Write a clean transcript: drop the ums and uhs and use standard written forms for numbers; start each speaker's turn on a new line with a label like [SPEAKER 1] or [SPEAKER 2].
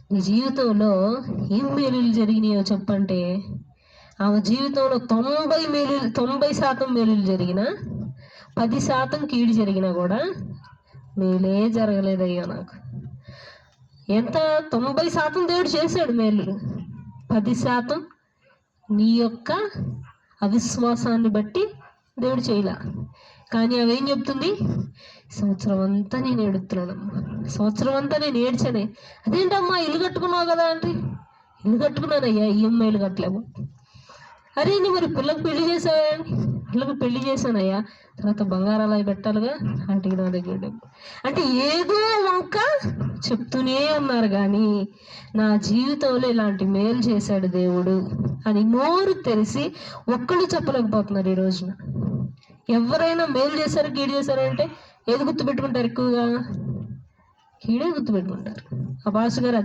[SPEAKER 1] నీ జీవితంలో ఏం మేలులు జరిగినాయో చెప్పంటే, ఆమె జీవితంలో 90% మేలులు జరిగినా, 10% కీడు జరిగినా కూడా మేలే జరగలేదయ్యా నాకు. ఎంత 90% దేవుడు చేశాడు మేలు, 10% నీ యొక్క అవిశ్వాసాన్ని బట్టి దేవుడు చేయలే. కానీ అవేం చెప్తుంది, సంవత్సరం అంతా నేను ఏడుతున్నానమ్మా, సంవత్సరం అంతా నేను ఏడ్చానే. అదేంటమ్మా ఇల్లు కట్టుకున్నావు కదా అంటే, ఇల్లు కట్టుకున్నానయ్యా, ఈఎంఐలు కట్టలేము. అరే నీ మరి పిల్లలకు పెళ్లి చేసావా? పిల్లలకు పెళ్లి చేశానయ్యా, తర్వాత బంగారాలు అవి పెట్టాలిగా, అంటే నా దగ్గర అంటే ఏదో వంక చెప్తూనే ఉన్నారు. కానీ నా జీవితంలో ఇలాంటి మేలు చేశాడు దేవుడు అని నోరు తెరిసి ఒక్కళ్ళు చెప్పలేకపోతున్నారు ఈ రోజున. ఎవరైనా మేలు చేశారు కీడు చేశారు అంటే ఏది గుర్తుపెట్టుకుంటారు? ఎక్కువగా కీడే గుర్తుపెట్టుకుంటారు. ఆ భాష గారు